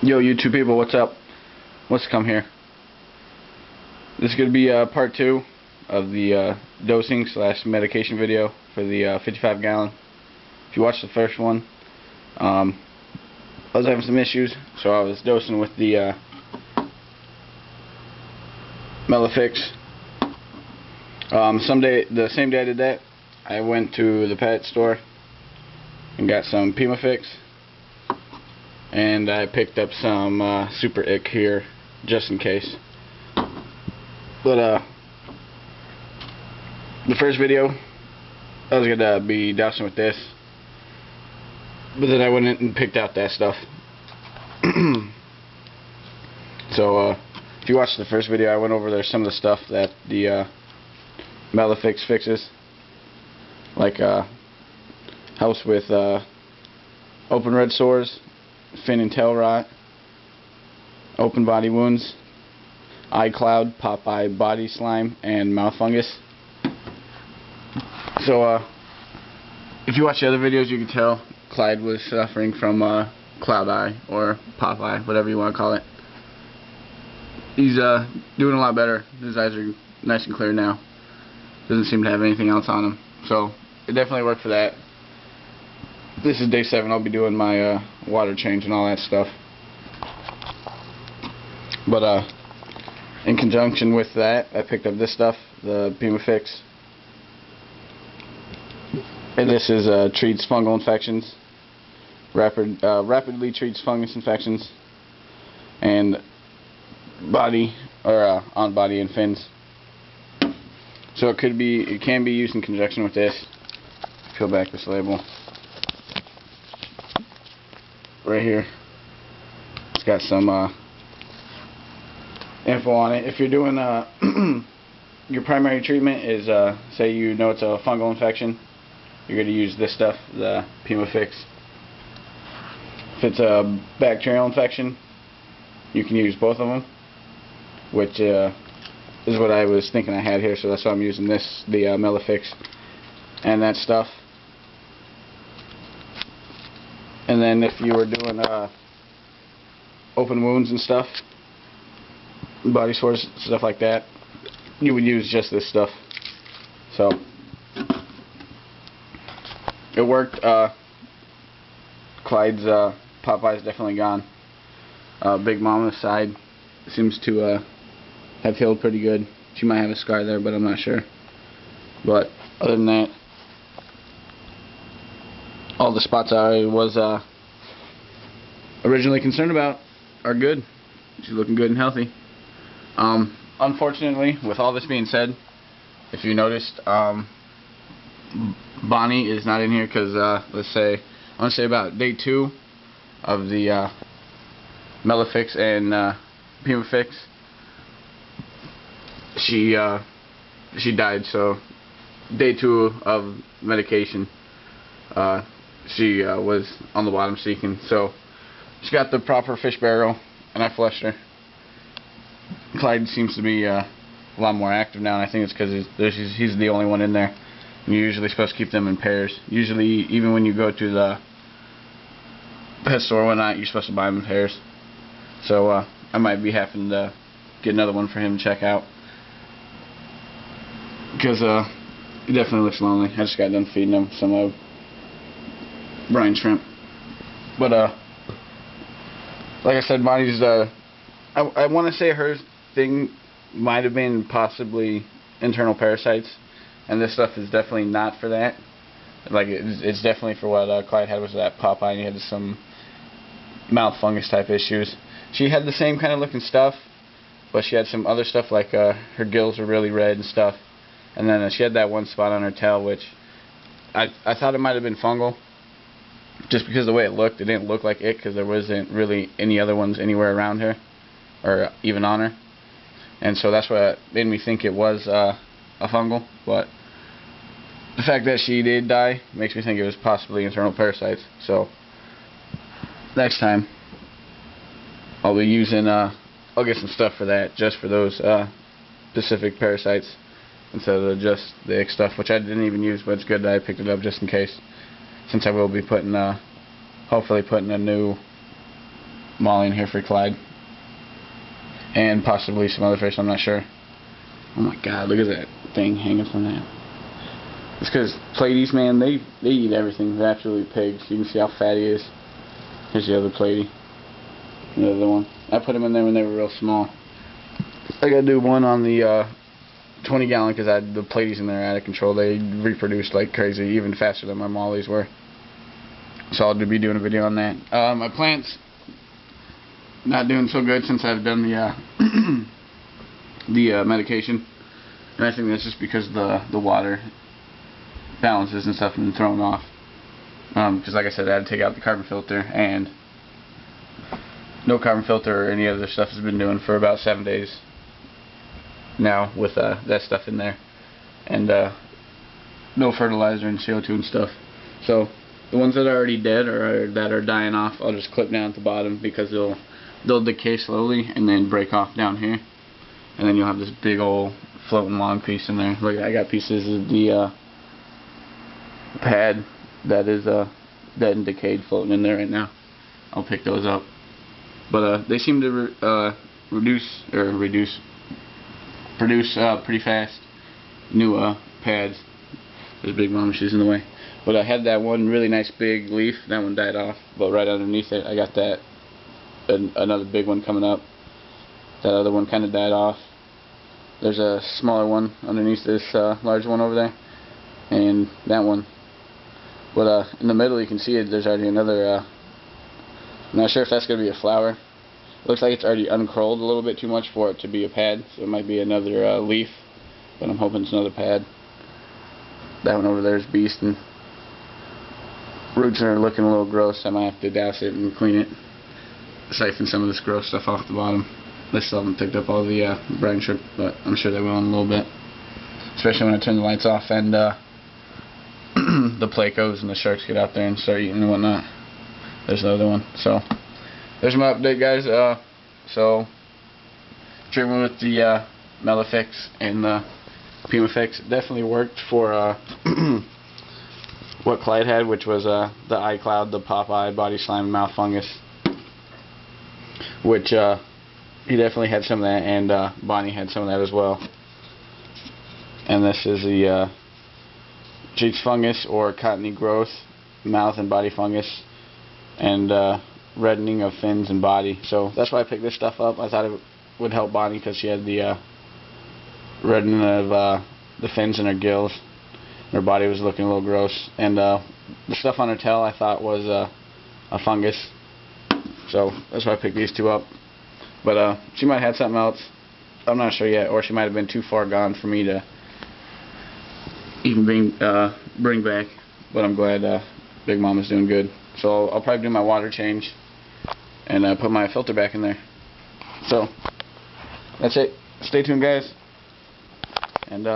Yo, YouTube people, what's up? What's to come here? This is going to be part 2 of the dosing / medication video for the 55 gallon. If you watched the first one, I was having some issues, so I was dosing with the MelaFix. The same day I did that, I went to the pet store and got some PimaFix, and I picked up some Super Ick here just in case. But the first video I was gonna be dousing with this, but then I went in and picked out that stuff. So if you watched the first video, I went over there some of the stuff that the MelaFix fixes, like helps with open red sores, fin and tail rot, open body wounds, eye cloud, pop eye, body slime, and mouth fungus. So if you watch the other videos, you can tell Clyde was suffering from cloud eye or pop eye, whatever you want to call it. He's doing a lot better. His eyes are nice and clear now. Doesn't seem to have anything else on him. So it definitely worked for that. This is day 7. I'll be doing my water change and all that stuff. But in conjunction with that, I picked up this stuff, the PimaFix. And this is treats fungal infections, rapidly treats fungus infections, and body or on body and fins. So it can be used in conjunction with this. Peel back this label right here. It's got some info on it. If you're doing your primary treatment is say you know it's a fungal infection, you're going to use this stuff, the PimaFix. If it's a bacterial infection, you can use both of them, which is what I was thinking I had here, so that's why I'm using this, the MelaFix and that stuff. And then if you were doing open wounds and stuff, body sores, stuff like that, you would use just this stuff. So it worked. Clyde's pop eye is definitely gone. Big Mama's side seems to have healed pretty good. She might have a scar there, but I'm not sure. But other than that, all the spots I was originally concerned about are good. She's looking good and healthy. Unfortunately, with all this being said, if you noticed, Bonnie is not in here because let's say, I want to say about day 2 of the MelaFix and PimaFix, she died. So day 2 of medication, she was on the bottom sinking. So she got the proper fish burial, and I flushed her. Clyde seems to be a lot more active now, and I think it's because he's the only one in there. You're usually supposed to keep them in pairs. Usually, even when you go to the pet store or whatnot, you're supposed to buy them in pairs. So I might be having to get another one for him to check out, because he definitely looks lonely. I just got done feeding him some brine shrimp. But like I said, Bonnie's I want to say her thing might have been possibly internal parasites, and this stuff is definitely not for that. Like it's definitely for what Clyde had, was that pop eye, and he had some mouth fungus type issues. She had the same kind of looking stuff, but she had some other stuff, like her gills were really red and stuff, and then she had that one spot on her tail, which I thought it might have been fungal, just because the way it looked. It didn't look like it, because there wasn't really any other ones anywhere around her, or even on her, and so that's what made me think it was a fungal. But the fact that she did die makes me think it was possibly internal parasites. So next time I'll be using I'll get some stuff for that, just for those specific parasites, instead of just the ick stuff, which I didn't even use, but it's good that I picked it up just in case, since I will be putting hopefully putting a new Molly in here for Clyde. And possibly some other fish, I'm not sure. Oh my god, look at that thing hanging from that. It's because platies, man, they eat everything. They're absolutely pigs. You can see how fat he is. Here's the other platy. The other one. I put them in there when they were real small. I gotta do one on the 20 gallon because the platies in there are out of control. They reproduced like crazy, even faster than my mollies were. So I'll be doing a video on that. My plants not doing so good since I've done the the medication, and I think that's just because the water balances and stuff have been thrown off. Because like I said, I had to take out the carbon filter, and no carbon filter or any other stuff has been doing for about 7 days now with that stuff in there, and no fertilizer and CO2 and stuff. So the ones that are already dead or that are dying off, I'll just clip down at the bottom because they'll decay slowly and then break off down here, and then you'll have this big old floating long piece in there. Look, I got pieces of the pad that is dead and decayed floating in there right now. I'll pick those up, but they seem to produce pretty fast. New pads. There's Big Mama, she's in the way. But I had that one really nice big leaf. That one died off, but right underneath it I got that another big one coming up. That other one kind of died off. There's a smaller one underneath this large one over there, and that one. But in the middle you can see it. There's already another. I'm not sure if that's going to be a flower. It looks like it's already uncurled a little bit too much for it to be a pad, so it might be another leaf. But I'm hoping it's another pad. That one over there is beast, and roots are looking a little gross. I might have to douse it and clean it, siphon some of this gross stuff off the bottom. They still haven't picked up all the brine shrimp, but I'm sure they will in a little bit. Especially when I turn the lights off and the plecos and the sharks get out there and start eating and whatnot. There's the other one. So there's my update, guys. So treatment with the MelaFix and the PimaFix definitely worked for what Clyde had, which was the eye cloud, the pop eye, body slime, mouth fungus, which he definitely had some of that, and Bonnie had some of that as well. And this is the cheeks fungus or cottony growth, mouth and body fungus, and reddening of fins and body. So that's why I picked this stuff up. I thought it would help Bonnie because she had the reddening of the fins in her gills. Her body was looking a little gross, and the stuff on her tail I thought was a fungus. So that's why I picked these two up. But she might have had something else. I'm not sure yet, or she might have been too far gone for me to even bring back. But I'm glad Big Mama's doing good. So I'll probably do my water change and put my filter back in there. So that's it. Stay tuned, guys, and